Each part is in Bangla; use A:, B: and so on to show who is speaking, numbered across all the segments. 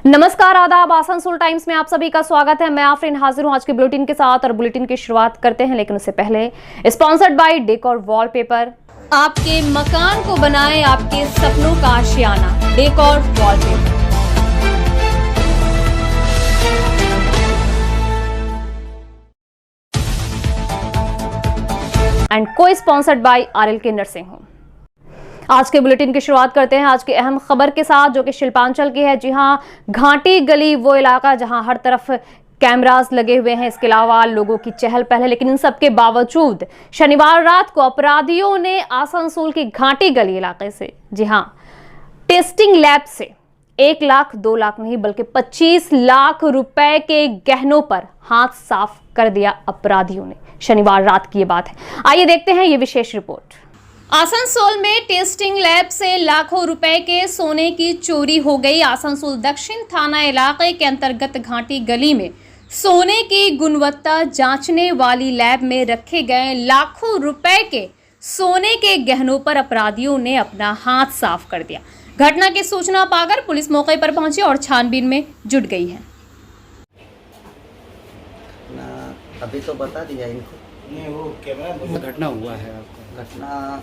A: नमस्कार, आदाब। आसनसोल टाइम्स में आप सभी का स्वागत है। मैं आफरीन हाजिर हूं आज के बुलेटिन के साथ और बुलेटिन की शुरुआत करते हैं, लेकिन उससे पहले स्पॉन्सर्ड बाय डेकोर वॉलपेपर। आपके मकान को बनाए आपके सपनों का आशियाना, डेकोर वॉलपेपर। एंड को sponsored by RLK nursing home. आज के बुलेटिन की शुरुआत करते हैं आज की अहम खबर के साथ, जो कि शिल्पांचल की है। जी हां, घाटी गली वो इलाका जहां हर तरफ कैमरास लगे हुए हैं, इसके अलावा लोगों की चहल पहल, लेकिन इन सब के बावजूद शनिवार रात को अपराधियों ने आसनसोल की घाटी गली इलाके से, जी हां, टेस्टिंग लैब से 1 लाख 2 लाख नहीं बल्कि 25 लाख रुपए के गहनों पर हाथ साफ कर दिया अपराधियों ने। शनिवार रात की ये बात है। आइए देखते हैं ये विशेष रिपोर्ट। आसनसोल में टेस्टिंग लैब से लाखों रुपए के सोने की चोरी हो गई। आसनसोल दक्षिण थाना इलाके के अंतर्गत घाटी गली में सोने की गुणवत्ता जांचने वाली लैब में रखे गए लाखों रुपए के सोने के गहनों पर अपराधियों ने अपना हाथ साफ कर दिया। घटना की सूचना पाकर पुलिस मौके पर पहुंची और छानबीन में जुट गई है।
B: अभी तो बता दिया इनको।
C: नहीं, वो कैमरा घटना हुआ है आपका?
B: घटना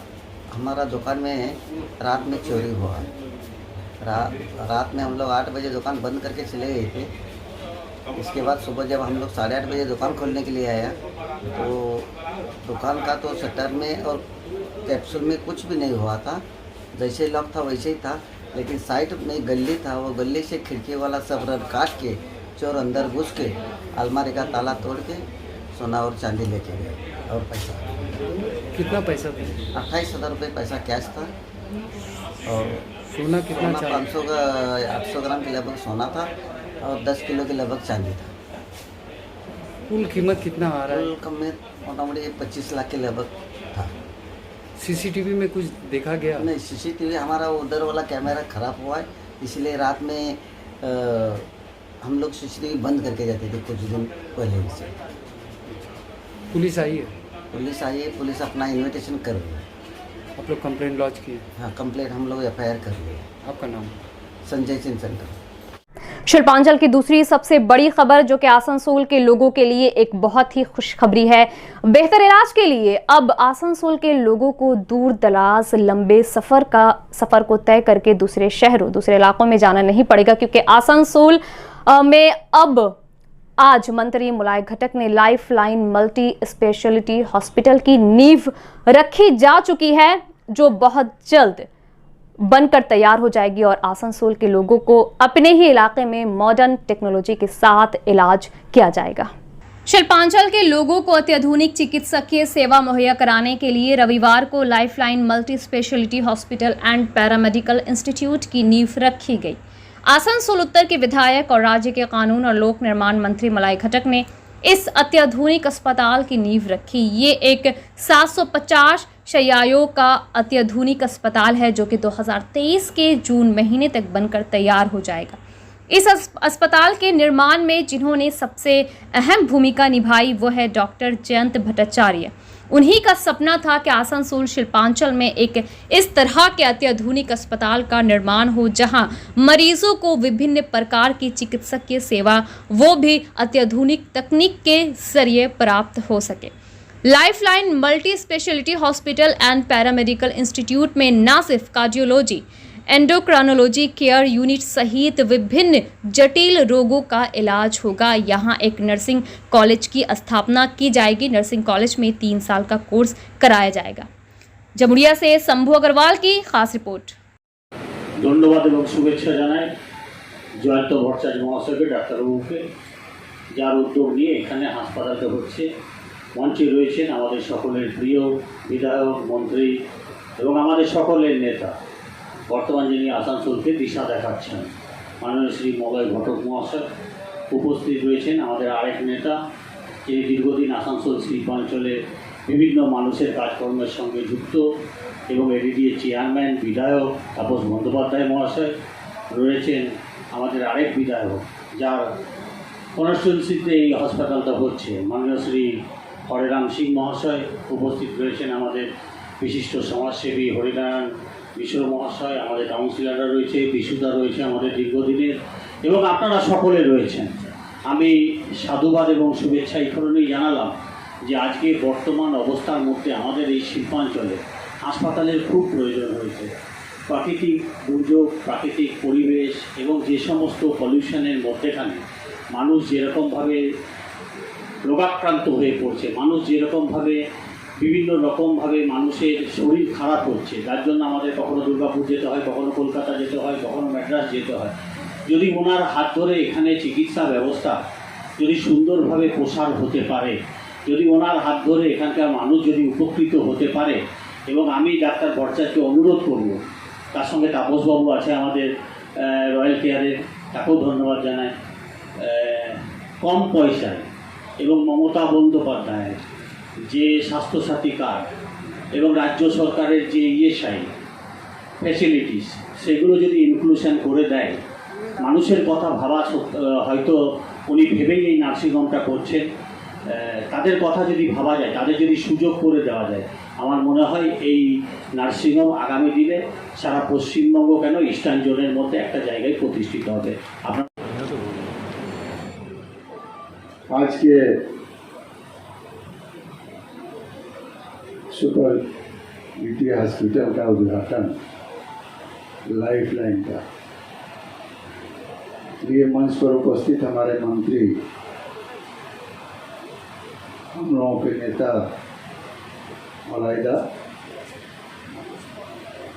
B: हमारा दुकान में रात में चोरी हुआ। रात में हम लोग 8 बजे दुकान बंद करके चले गए थे। इसके बाद सुबह जब हम लोग 8:30 बजे दुकान खोलने के लिए आया तो दुकान का तो शटर में और कैप्सूल में कुछ भी नहीं हुआ था। जैसे लॉक था वैसे ही था, लेकिन साइड में गली था, वो गली से खिड़की वाला सब रड काट के चोर अंदर घुस के अलमारी का ताला तोड़ के सोना और चांदी लेके गए और पैसा।
C: कितना पैसा था?
B: 28,000 रुपये पैसा कैश था और
C: सोना कितना?
B: 800 ग्राम के लगभग सोना था और 10 किलो के लगभग चांदी था।
C: कुल कीमत कितना आ रहा है?
B: कुल कीमत मोटामोटी 25 लाख के लगभग था।
C: सीसीटीवी में कुछ देखा गया?
B: नहीं, सीसीटीवी हमारा उधर वाला कैमरा ख़राब हुआ है, इसलिए रात में हम लोग सीसीटीवी बंद करके जाते थे कुछ दिन पहले से।
C: पुलिस आई है?
B: पुलिस आई है, पुलिस अपना इन्विटेशन कर रही है।
C: आप लोग कंप्लेंट लॉन्च किए?
B: हाँ, कंप्लेंट हम लोग FIR कर लिए।
C: आपका नाम?
B: संजय सिंह सेंटर।
A: शिल्पांचल की दूसरी सबसे बड़ी खबर, जो कि आसनसोल के लोगों के लिए एक बहुत ही खुशखबरी है। बेहतर इलाज के लिए अब आसनसोल के लोगों को दूर दराज लंबे सफर को तय करके दूसरे शहरों, दूसरे इलाकों में जाना नहीं पड़ेगा, क्योंकि आसनसोल में अब आज मंत्री मुलाय घटक ने लाइफलाइन मल्टी स्पेशलिटी हॉस्पिटल की नींव रखी जा चुकी है, जो बहुत जल्द बनकर तैयार हो जाएगी और आसनसोल के लोगों को अपने ही इलाके में मॉडर्न टेक्नोलॉजी के साथ इलाज किया जाएगा। शिल्पांचल के लोगों को अत्याधुनिक चिकित्सकीय सेवा मुहैया कराने के लिए रविवार को lifeline multi speciality hospital and paramedical institute की नींव रखी गई। आसनसोल उत्तर के विधायक और राज्य के कानून और लोक निर्माण मंत्री मुलाय घटक ने इस अत्याधुनिक अस्पताल की नींव रखी। ये एक 750 शैय्याओं का अत्याधुनिक अस्पताल है, जो कि 2023 के जून महीने तक बनकर तैयार हो जाएगा। इस अस्पताल के निर्माण में जिन्होंने सबसे अहम भूमिका निभाई वो है डॉक्टर जयंत भट्टाचार्य। उन्हीं का सपना था कि आसनसोल शिल्पांचल में एक इस तरह के अत्याधुनिक अस्पताल का निर्माण हो, जहां मरीजों को विभिन्न प्रकार की चिकित्सकीय सेवा वो भी अत्याधुनिक तकनीक के जरिए प्राप्त हो सके। Lifeline multi speciality hospital and paramedical institute में न सिर्फ कार्डियोलॉजी, एंडोक्राइनोलॉजी केयर यूनिट सहित विभिन्न जटिल रोगों का इलाज होगा। यहाँ एक नर्सिंग कॉलेज की स्थापना की जाएगी। नर्सिंग कॉलेज में 3 साल का कोर्स कराया जाएगा। जमुड़िया से शंभू अग्रवाल की खास रिपोर्ट।
D: धन्यवाद এবং শুভেচ্ছা জানাই জয়ন্ত ভট্টাচার্য মহাশয়কে, ডাক্তারবাবুকে, যার উদ্যোগ নিয়ে এখানে হাসপাতালটা হচ্ছে। মঞ্চে রয়েছেন আমাদের সকলের প্রিয় বিধায়ক, মন্ত্রী এবং আমাদের সকলের নেতা, বর্তমান যিনি আসানসোলকে দিশা দেখাচ্ছেন মাননীয় শ্রী মলয় ঘটক মহাশয়। উপস্থিত রয়েছেন আমাদের আরেক নেতা, যিনি দীর্ঘদিন আসানসোল শিল্পাঞ্চলে বিভিন্ন মানুষের কাজকর্মের সঙ্গে যুক্ত এবং এডিডিএ চেয়ারম্যান বিধায়ক তাপস বন্দ্যোপাধ্যায় মহাশয়। রয়েছেন আমাদের আরেক বিধায়ক, যার কনস্টিটুয়েন্সিতে এই হাসপাতালটা হচ্ছে, মাননীয় শ্রী হরেরাম সিং মহাশয়। উপস্থিত রয়েছেন আমাদের বিশিষ্ট সমাজসেবী হরিনারায়ণ মিশ্র মহাশয়, আমাদের কাউন্সিলররা রয়েছে, বিশুদা রয়েছে, আমাদের দীর্ঘদিনের এবং আপনারা সকলে রয়েছেন। আমি সাধুবাদ এবং শুভেচ্ছা এই কারণেই জানালাম যে আজকে বর্তমান অবস্থার মধ্যে আমাদের এই শিল্পাঞ্চলে হাসপাতালের খুব প্রয়োজন হয়েছে। প্রাকৃতিক দুর্যোগ, প্রাকৃতিক পরিবেশ এবং যে সমস্ত পলিউশনের মধ্যেখানে মানুষ যেরকমভাবে রোগাক্রান্ত হয়ে পড়ছে, মানুষ যেরকমভাবে বিভিন্ন রকমভাবে মানুষের শরীর খারাপ হচ্ছে, যার জন্য আমাদের কখনো দুর্গাপুর যেতে হয়, কখনো কলকাতা যেতে হয়, কখনো ম্যাড্রাস যেতে হয়। যদি ওনার হাত ধরে এখানে চিকিৎসা ব্যবস্থা যদি সুন্দরভাবে প্রসার হতে পারে, যদি ওনার হাত ধরে এখানকার মানুষ যদি উপকৃত হতে পারে, এবং আমি ডাক্তার ভট্টাচার্যকে অনুরোধ করব, তার সঙ্গে তাপসবাবু আছে আমাদের রয়্যাল কেয়ারের, তাকেও ধন্যবাদ জানাই, কম পয়সায় এবং মমতা বন্দ্যোপাধ্যায়ের যে স্বাস্থ্যসাথী কার্ড এবং রাজ্য সরকারের যে ইএসআই ফ্যাসিলিটিস, সেগুলো যদি ইনক্লুশন করে দেয়, মানুষের কথা ভাবা হয়তো উনি ভেবেই এই নার্সিংহোমটা করছেন, তাদের কথা যদি ভাবা যায়, তাদের যদি সুযোগ করে দেওয়া যায়, আমার মনে হয় এই নার্সিংহোম আগামী দিনে সারা পশ্চিমবঙ্গ কেন ইস্টার্ন জোনের মধ্যে একটা জায়গায় প্রতিষ্ঠিত হবে। আপনার
E: आज के सुपर यूटी हॉस्पिटल का उद्घाटन लाइफ लाइन का ये मंच पर उपस्थित हमारे मंत्री, हम लोगों के नेता मलाइदा,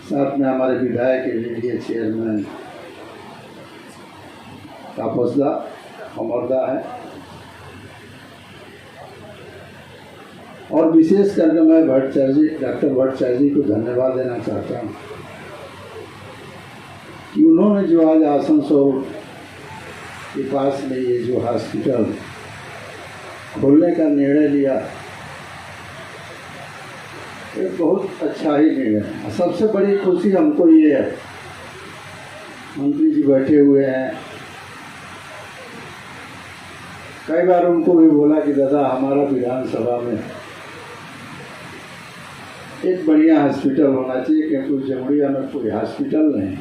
E: साथ में हमारे विधायक एरिया चेयरमैन तापसदा अमरदा है, और विशेष करके मैं डॉक्टर भट्टाचार्य जी को धन्यवाद देना चाहता हूँ कि उन्होंने जो आज आसनसोल के पास में ये जो हॉस्पिटल खोलने का निर्णय लिया, ये बहुत अच्छा ही निर्णय है। सबसे बड़ी खुशी हमको ये है, मंत्री जी बैठे हुए हैं, कई बार उनको भी बोला कि दादा हमारा विधानसभा में एक बढ़िया हॉस्पिटल होना चाहिए, क्योंकि जमुड़िया में कोई हॉस्पिटल नहीं।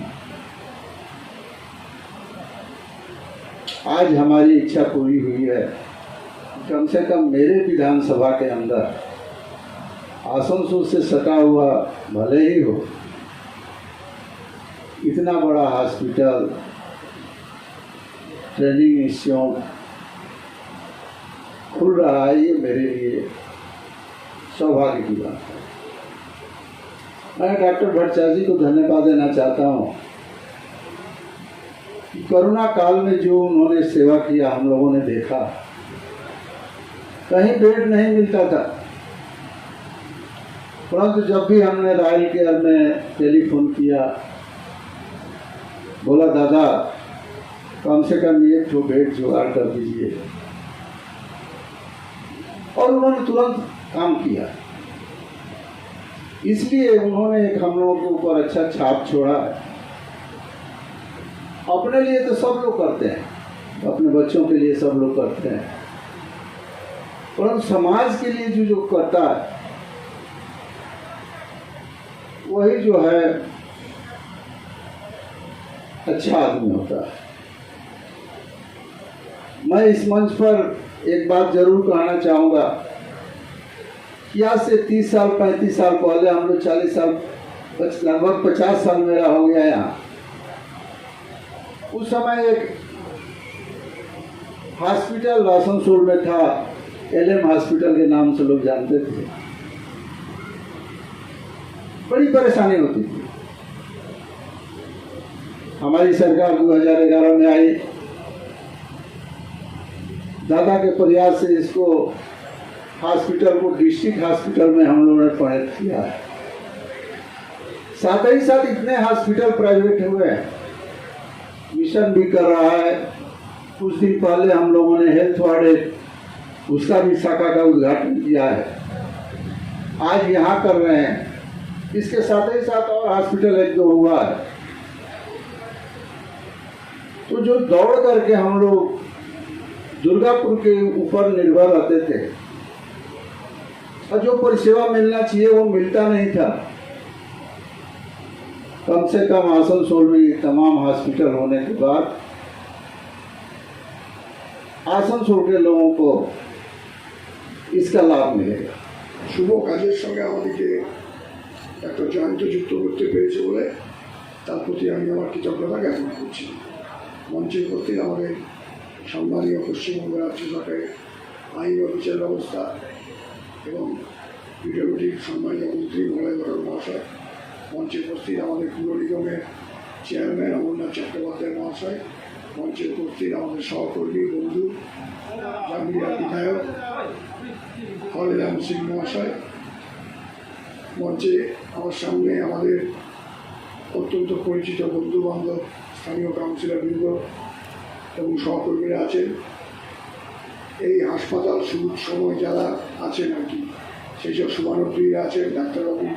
E: आज हमारी इच्छा पूरी हुई है, कम से कम मेरे विधानसभा के अंदर आसनसोल से सटा हुआ भले ही हो, इतना बड़ा हॉस्पिटल, ट्रेनिंग इंस्टीट्यूट खुल रहा है, ये मेरे लिए सौभाग्य की बात है। मैं डॉक्टर भट्टाचार्य जी को धन्यवाद देना चाहता हूँ कि कोरोना काल में जो उन्होंने सेवा किया, हम लोगों ने देखा कहीं बेड नहीं मिलता था, परंतु जब भी हमने रॉयल केयर में टेलीफोन किया, बोला दादा कम से कम एक तो बेड जुगाड़ कर दीजिए, और उन्होंने तुरंत काम किया। इसलिए उन्होंने एक हम लोगों के ऊपर अच्छा छाप छोड़ा है। अपने लिए तो सब लोग करते हैं, अपने बच्चों के लिए सब लोग करते हैं, परंतु समाज के लिए जो करता है वही जो है अच्छा आदमी होता है। मैं इस मंच पर एक बात जरूर कहना चाहूँगा कि आज से 30 साल 35 साल पहले, हम लोग 40 साल लगभग 50 साल मेरा हो गया यहाँ, उस समय एक हॉस्पिटल आसनसोल में था, एलएम हॉस्पिटल के नाम से लोग जानते थे। बड़ी परेशानी होती थी। हमारी सरकार 2011 में आई, दादा के प्रयास से इसको हॉस्पिटल को डिस्ट्रिक्ट हॉस्पिटल में हम लोगों ने परिणत किया है। साथ ही साथ इतने हॉस्पिटल प्राइवेट हुए हैं, मिशन भी कर रहा है। कुछ दिन पहले हम लोगों ने हेल्थ वार्ड उसका भी शाखा का उद्घाटन किया है, आज यहाँ कर रहे हैं। इसके साथ ही साथ और हॉस्पिटल एक दो हुआ है। तो जो दौड़ करके हम लोग दुर्गापुर के ऊपर निर्भर रहते थे, और जो परिसेवा मिलना चाहिए वो मिलता नहीं था। कम से कम आसनसोल में ये तमाम हॉस्पिटल होने के बाद आसनसोल के लोगों को इसका लाभ मिलेगा।
F: শুভ কাজের সঙ্গে আমাদেরকে একটা জয়ন্ত যুক্ত করতে পেরেছে বলে তার প্রতি আমি আমার কৃতজ্ঞতা জ্ঞাপন করছি। মঞ্চে উপস্থিত আমাদের সম্মানীয় পশ্চিমবঙ্গ রাজ্য সরকারের আইন ও বিচার ব্যবস্থা এবং পিডব্লিউডির সম্মানীয় মন্ত্রী মলয় বরণ মহাশয়, মঞ্চে উপস্থিত আমাদের পুর নিগমের চেয়ারম্যান অমরনাথ চট্টোপাধ্যায় মহাশয়, মঞ্চে উপস্থিত আমাদের সহকর্মী বন্ধু জামিয়ার বিধায়ক হরিরাম সিং মহাশয়, মঞ্চে আমার সামনে আমাদের অত্যন্ত পরিচিত বন্ধু বান্ধব স্থানীয় কাউন্সিলরবৃন্দ এবং সহকর্মীরা আছেন। এই হাসপাতাল শুরুর সময় যারা আছেন আর কি, সেই সব শুভানুপ্রিয়রা আছেন, ডাক্তারবাবু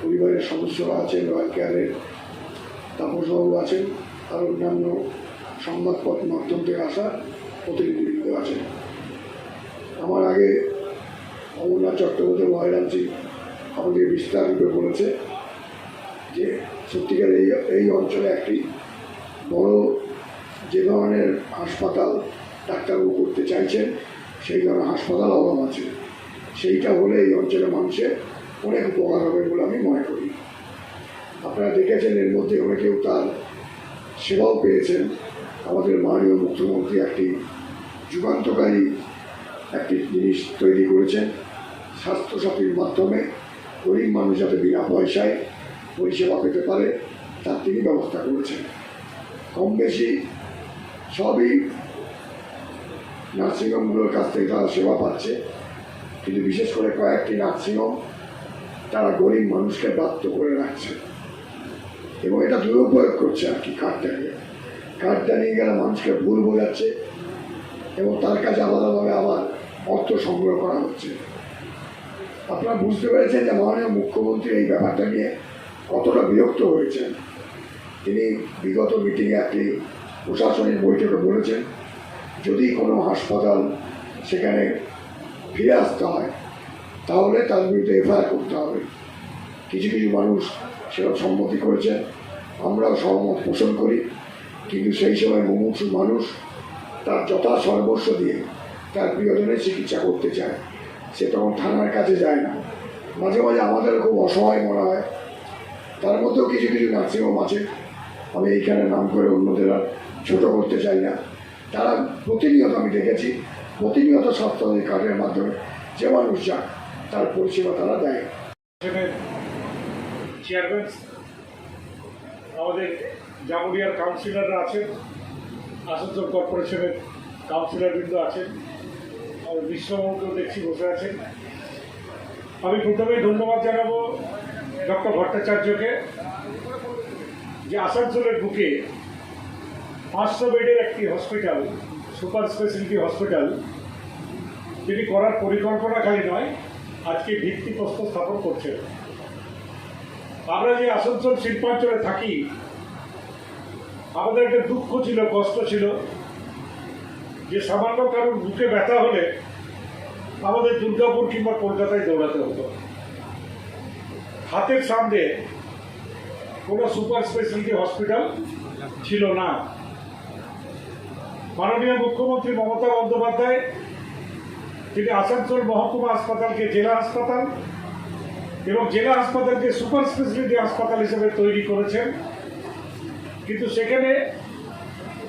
F: পরিবারের সদস্যরা আছেন, রয়্যাল কেয়ারের তাপসবাবু আছেন, আর অন্যান্য সংবাদপত্র মাধ্যম থেকে আসা প্রতিনিধিবৃন্দ আছেন। আমার আগে অমরনাথ চট্টোপাধ্যায় মহারাম সিং আমাদের বিস্তারিত বলেছে যে সত্যিকার এই অঞ্চলে একটি বড় যে ধরনের হাসপাতাল ডাক্তারবাবু করতে চাইছেন সেই ধরনের হাসপাতাল অভাব আছে। সেইটা হলে এই অঞ্চলের মানুষের অনেক উপকার হবে বলে আমি মনে করি। আপনারা দেখেছেন এর মধ্যে অনেকেও তার সেবাও পেয়েছেন। আমাদের মাননীয় মুখ্যমন্ত্রী একটি যুগান্তকারী একটি জিনিস তৈরি করেছেন, স্বাস্থ্যসাথীর মাধ্যমে গরিব মানুষ যাতে বিনা পয়সায় পরিষেবা পেতে পারে তার তিনি ব্যবস্থা করেছেন। কম বেশি সবই নার্সিংহোমগুলোর কাছ থেকে তারা সেবা পাচ্ছে, কিন্তু বিশেষ করে কয়েকটি নার্সিংহোম তারা গরিব মানুষকে বাধ্য করে রাখছে এবং এটা দুরুপয়োগ করছে আর কি। কার্ডটা নিয়ে গেলে মানুষকে ভুল বোঝাচ্ছে এবং তার কাছে আলাদাভাবে আবার অর্থ সংগ্রহ করা হচ্ছে। আপনারা বুঝতে পেরেছেন যে মাননীয় মুখ্যমন্ত্রী এই ব্যাপারটা নিয়ে কতটা বিরক্ত হয়েছেন। তিনি বিগত মিটিংয়ে একটি প্রশাসনিক বৈঠকে বলেছেন যদি কোনো হাসপাতাল সেখানে ফিরে আসতে হয় তাহলে তার বিরুদ্ধে এফআইআর করতে হবে। কিছু কিছু মানুষ সেরকম সম্মতি করেছেন, আমরাও সহমত পোষণ করি, কিন্তু সেই সময় মুমূর্ষু মানুষ তার যথা সর্বস্ব দিয়ে তার প্রিয়জনের চিকিৎসা করতে চায়, সে তখন থানার কাছে যায় না। মাঝে মাঝে আমাদের খুব অসহায় মনে হয়। তার মধ্যেও কিছু কিছু নার্সিংহোম আছে, আমি এইখানে নাম করে অন্যদের আর ছোটো করতে চাই না, তারা প্রতিনিয়ত আমি দেখেছি প্রতিনিয়ত স্বাস্থ্যসাথী কার্ডের মাধ্যমে যে মানুষ যাক তার পরিষেবা তারা দেয়।
G: চেয়ারম্যান আমাদের জামুরিয়ার কাউন্সিলররা আছেন, আসানসোল কর্পোরেশনের কাউন্সিলরবৃন্দ আছেন, আমাদের বিশ্ববাবুকেও দেখছি বসে আছেন। আমি প্রথমেই ধন্যবাদ জানাবো ডক্টর ভট্টাচার্যকে যে আসানসোলের বুকে 500 বেডের একটি হসপিটাল, সুপার স্পেশালিটি হসপিটাল তিনি করার পরিকল্পনা খালি নয়, আজকে ভিত্তিপ্রস্তর স্থাপন করছেন। আমরা যে আসানসোল শিল্পাঞ্চলে থাকি আমাদের একটা দুঃখ ছিল, কষ্ট ছিল যে সামান্য কারোর বুকে ব্যথা হলে আমাদের দুর্গাপুর কিংবা কলকাতায় দৌড়াতে হতো। হাতের সামনে কোনো সুপার স্পেশালিটি হসপিটাল ছিল না। মাননীয় মুখ্যমন্ত্রী মমতা বন্দ্যোপাধ্যায় তিনি আসানসোল মহকুমা হাসপাতালকে জেলা হাসপাতাল এবং জেলা হাসপাতালকে সুপার স্পেশালিটি হাসপাতাল হিসেবে তৈরি করেছেন, কিন্তু সেখানে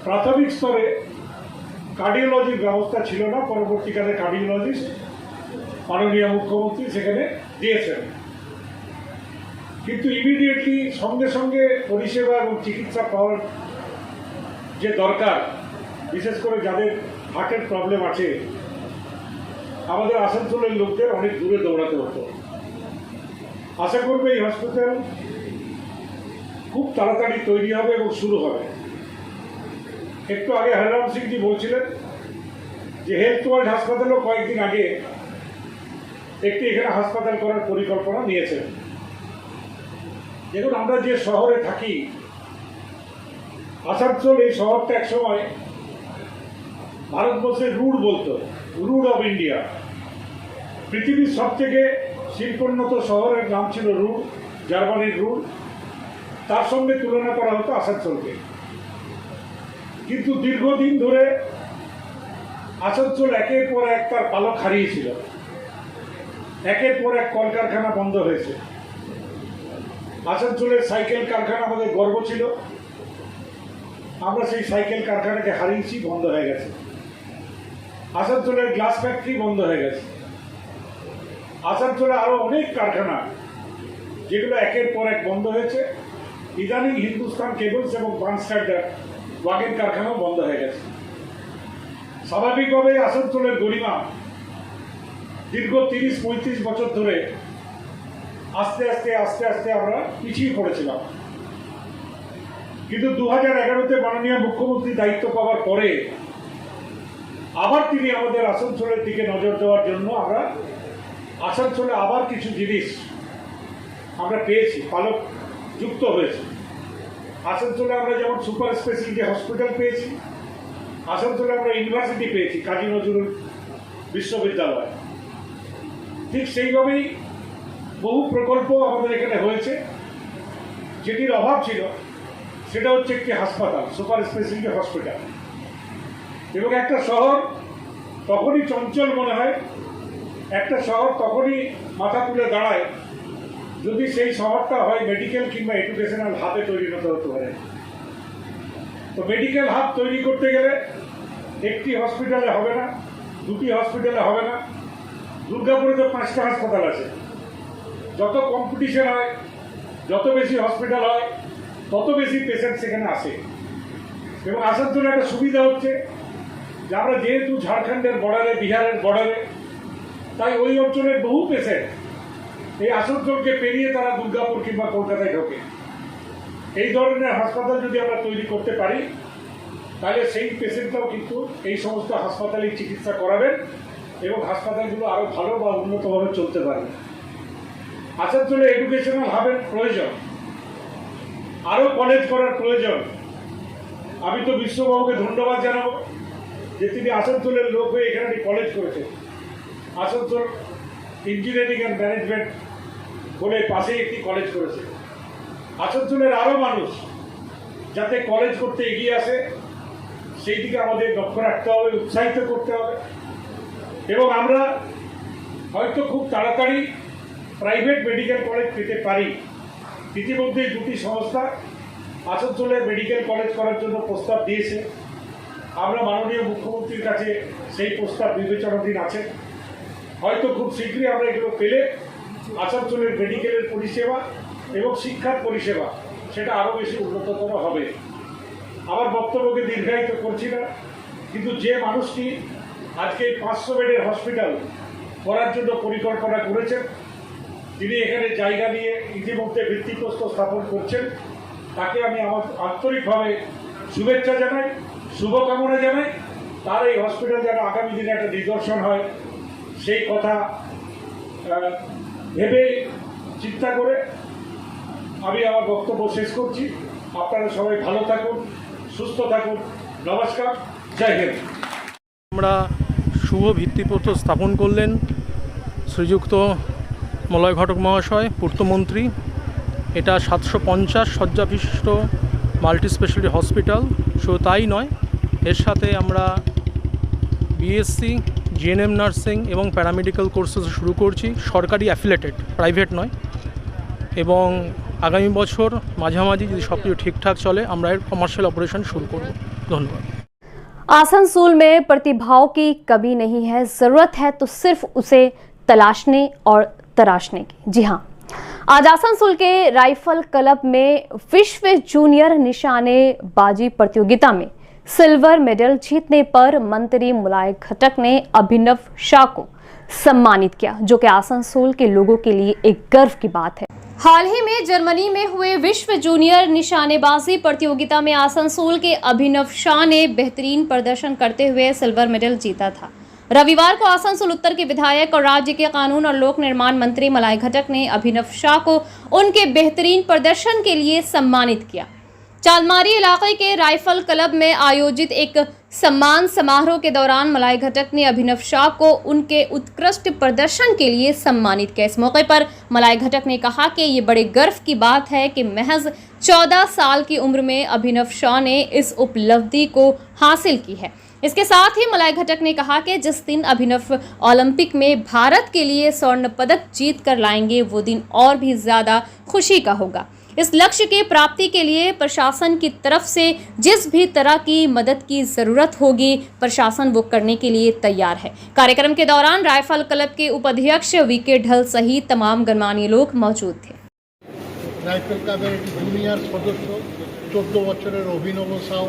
G: প্রাথমিক স্তরে কার্ডিওলজির ব্যবস্থা ছিল না। পরবর্তীকালে কার্ডিওলজিস্ট মাননীয় মুখ্যমন্ত্রী সেখানে দিয়েছেন, কিন্তু ইমিডিয়েটলি সঙ্গে সঙ্গে পরিষেবা এবং চিকিৎসা পাওয়ার যে দরকার, বিশেষ করে যাদের হার্টের প্রবলেম আছে, আমাদের আসানসোলের লোকদের অনেক দূরে দৌড়াতে হতো। আশা করবে এই হসপিটাল খুব তাড়াতাড়ি তৈরি হবে এবং শুরু হবে। একটু আগে হরিরাম সিংজি বলছিলেন যে হেলথ ওয়ার্ল্ড হাসপাতালও কয়েকদিন আগে একটি এখানে হাসপাতাল করার পরিকল্পনা নিয়েছেন। দেখুন, আমরা যে শহরে থাকি আসানসোল, এই শহরটা একসময় ভারতবর্ষের রুড বলতো, রুড অফ ইন্ডিয়া। পৃথিবীর সবথেকে শিল্পোন্নত শহরের নাম ছিল রুড, জার্মানির রুড। তার সঙ্গে তুলনা করা হতো আসানসোলকে। কিন্তু দীর্ঘদিন ধরে আসানসোল একের পর এক তার পালক হারিয়েছিল, একের পর এক কলকারখানা বন্ধ হয়েছে। আসানসোলের সাইকেল কারখানা আমাদের গর্ব ছিল, আমরা সেই সাইকেল কারখানাকে হারিয়েছি, বন্ধ হয়ে গেছে। আসানসোলের গ্লাস ফ্যাক্টরি বন্ধ হয়ে গেছে। আসানসোলে আরো অনেক কারখানা যেগুলো একের পর এক বন্ধ হয়েছে। ইদানিং হিন্দুস্তান কেবলস এবং বার্নস্টাড ওয়াগন কারখানাও বন্ধ হয়ে গেছে। স্বাভাবিকভাবে আসানসোলের গরিমা দীর্ঘ 30-35 বছর ধরে আস্তে আস্তে আস্তে আস্তে আমরা পিছিয়ে পড়েছিলাম। কিন্তু 2011-তে মাননীয় মুখ্যমন্ত্রী দায়িত্ব পাওয়ার পরে আবার তিনি আমাদের আসানসোলের দিকে নজর দেওয়ার জন্য আমরা আসানসোলে আবার কিছু জিনিস আমরা পেয়েছি, পালক যুক্ত হয়েছে। আসানসোলে আমরা যেমন সুপার স্পেশালিটি হসপিটাল পেয়েছি, আসানসোলে আমরা ইউনিভার্সিটি পেয়েছি, কাজী নজরুল বিশ্ববিদ্যালয়। ঠিক সেইভাবেই বহু প্রকল্প আমাদের এখানে হয়েছে। যেটির অভাব ছিল সেটা হচ্ছে একটি হাসপাতাল, সুপার স্পেশালিটি হসপিটাল। এবং একটা শহর তখনই চঞ্চল মনে হয়, একটা শহর তখনই মাথা তুলে দাঁড়ায় যদি সেই শহরটা হয় মেডিকেল কিংবা এডুকেশনাল হাবে পরিণত হতে পারে। তো মেডিকেল হাব তৈরি করতে গেলে একটি হসপিটালে হবে না, দুটি হসপিটালে হবে না। দুর্গাপুরে তো 5টা হাসপাতাল আছে। যত কম্পিটিশন হয়, যত বেশি হসপিটাল হয়, তত বেশি পেশেন্ট সেখানে আসে। এবং আসানসোলে একটা সুবিধা হচ্ছে যে আমরা যেহেতু ঝাড়খণ্ডের বর্ডারে, বিহারের বর্ডারে, তাই ওই অঞ্চলের বহু পেশেন্ট এই আসানসোলকে পেরিয়ে তারা দুর্গাপুর কিংবা কলকাতায় ঢোকে। এই ধরনের হাসপাতাল যদি আমরা তৈরি করতে পারি তাহলে সেই পেশেন্টরাও কিন্তু এই সমস্ত হাসপাতালেই চিকিৎসা করাবেন এবং হাসপাতালগুলো আরও ভালো বা উন্নতভাবে চলতে পারবে। আসানসোলে এডুকেশনাল হাবের প্রয়োজন, আরও কলেজ করার প্রয়োজন। আমি তো বিশ্ববাবুকে ধন্যবাদ জানাবো যে তিনি আসানসোলের লোক হয়ে এখানে কলেজ করেছেন। আসানসোল ইঞ্জিনিয়ারিং অ্যান্ড ম্যানেজমেন্ট বলে পাশেই একটি কলেজ করেছে। আসানসোলের আরও মানুষ যাতে কলেজ করতে এগিয়ে আসে সেই দিকে আমাদের লক্ষ্য রাখতে হবে, উৎসাহিত করতে হবে। এবং আমরা হয়তো খুব তাড়াতাড়ি প্রাইভেট মেডিকেল কলেজ পেতে পারি। ইতিমধ্যে দুটি সংস্থা আসানসোলে মেডিকেল কলেজ করার জন্য প্রস্তাব দিয়েছে। আমরা মাননীয় মুখ্যমন্ত্রীর কাছে সেই প্রস্তাব বিবেচনাধীন আছে। হয়তো খুব শীঘ্রই আমরা এগুলো পেলে আসানসোলের মেডিকেলের পরিষেবা এবং শিক্ষার পরিষেবা সেটা আরও বেশি উন্নততর হবে। আমার বক্তব্যকে দীর্ঘায়িত করছি না, কিন্তু যে মানুষটি আজকে 500 বেডের হসপিটাল করার জন্য পরিকল্পনা করেছেন, তিনি এখানে জায়গা নিয়ে ইতিমধ্যে ভিত্তিপ্রস্তর স্থাপন করছেন, তাকে আমি আমার আন্তরিকভাবে শুভেচ্ছা জানাই, শুভকামনা জানাই। তার এই হসপিটাল যেন আগামী দিনে একটা নিদর্শন হয় সেই কথা ভেবে চিন্তা করে আমি আমার বক্তব্য শেষ করছি। আপনারা সবাই ভালো থাকুন, সুস্থ থাকুন। নমস্কার, জয় হিন্দ।
H: আমরা শুভ ভিত্তিপ্রস্তর স্থাপন করলেন শ্রীযুক্ত মলয় ঘটক মহাশয়, পূর্তমন্ত্রী। এটা 750 শয্যা বিশিষ্ট মাল্টি স্পেশালিটি হসপিটাল। শুধু তাই নয়, এর সাথে আমরা বিএসসি, জিএনএম নার্সিং এবং প্যারামেডিক্যাল কোর্সেস শুরু করছি, সরকারি অ্যাফিলেটেড, প্রাইভেট নয়। এবং আগামী বছর মাঝামাঝি যদি সব কিছু ঠিকঠাক চলে আমরা এর কমার্শিয়াল অপারেশন শুরু করব। ধন্যবাদ।
A: आसनसोल में प्रतिभाओं की कमी नहीं है, जरूरत है तो सिर्फ उसे तलाशने और तराशने की। जी हाँ, आज आसनसोल के राइफल क्लब में विश्व जूनियर निशानेबाजी प्रतियोगिता में सिल्वर मेडल जीतने पर मंत्री मलय घटक ने अभिनव शाह को सम्मानित किया, जो कि आसनसोल के लोगों के लिए एक गर्व की बात है। हाल ही में जर्मनी में हुए विश्व जूनियर निशानेबाजी प्रतियोगिता में आसनसोल के अभिनव शाह ने बेहतरीन प्रदर्शन करते हुए सिल्वर मेडल जीता था। रविवार को आसनसोल उत्तर के विधायक और राज्य के कानून और लोक निर्माण मंत्री मलय घटक ने अभिनव शाह को उनके बेहतरीन प्रदर्शन के लिए सम्मानित किया। चालमारी इलाके के राइफल क्लब में आयोजित एक सम्मान समारोह के दौरान मलय घटक ने अभिनव शाह को उनके उत्कृष्ट प्रदर्शन के लिए सम्मानित किया। इस मौके पर मलय घटक ने कहा कि ये बड़े गर्व की बात है कि महज 14 साल की उम्र में अभिनव शाह ने इस उपलब्धि को हासिल की है। इसके साथ ही मलय घटक ने कहा कि जिस दिन अभिनव ओलंपिक में भारत के लिए स्वर्ण पदक जीत कर लाएंगे वो दिन और भी ज़्यादा खुशी का होगा। इस लक्ष्य के प्राप्ति के लिए प्रशासन की तरफ से जिस भी तरह की मदद की ज़रूरत होगी प्रशासन वो करने के लिए तैयार है। कार्यक्रम के दौरान राइफल क्लब के उपाध्यक्ष वीके ढल सहित तमाम गणमान्य लोग मौजूद थे।
I: রাইফেল ক্লাবের জুনিয়র সদস্য 14 বছরের অভিনব সাউ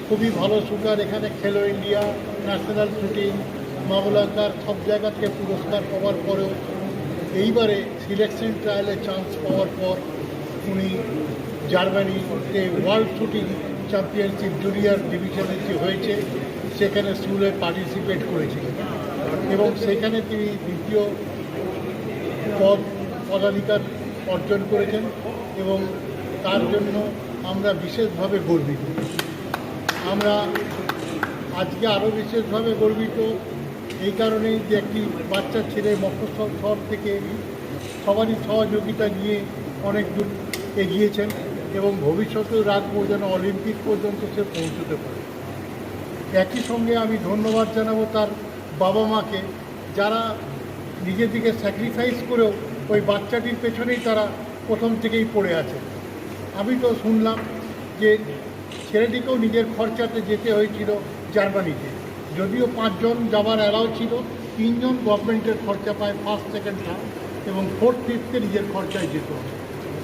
I: খুবই ভালো শুটার। এখানে খেলো ইন্ডিয়া, ন্যাশনাল শুটিং, মামলাকার সব জায়গা থেকে পুরস্কার পাওয়ার পরেও এইবারে সিলেকশন ট্রায়ালে চান্স পাওয়ার পর উনি জার্মানিতে ওয়ার্ল্ড শুটিং চ্যাম্পিয়নশিপ জুনিয়র ডিভিশনে যে হয়েছে সেখানে স্কুলে পার্টিসিপেট করেছিলেন এবং সেখানে তিনি দ্বিতীয় পদাধিকার অর্জন করেছেন এবং তার জন্য আমরা বিশেষভাবে গর্বিত। আমরা আজকে আরও বিশেষভাবে গর্বিত এই কারণেই যে একটি বাচ্চা ছেলে মফস্বল শহর থেকে সবারই সহযোগিতা নিয়ে অনেক দূর এগিয়েছেন এবং ভবিষ্যতেও রাখবো যেন অলিম্পিক পর্যন্ত সে পৌঁছতে পারে। একই সঙ্গে আমি ধন্যবাদ জানাবো তার বাবা মাকে, যারা নিজের দিকে স্যাক্রিফাইস করেও ওই বাচ্চাটির পেছনেই তারা প্রথম থেকেই পড়ে আছে। আমি তো শুনলাম যে ছেলেটিকেও নিজের খরচাতে যেতে হয়েছিল জার্মানিতে, যদিও 5 জন যাওয়ার অ্যালাউ ছিল, 3 জন গভর্নমেন্টের খরচা পায়, ফার্স্ট সেকেন্ড থার্ড এবং ফোর্থ ফিফথে নিজের খরচায় যেত।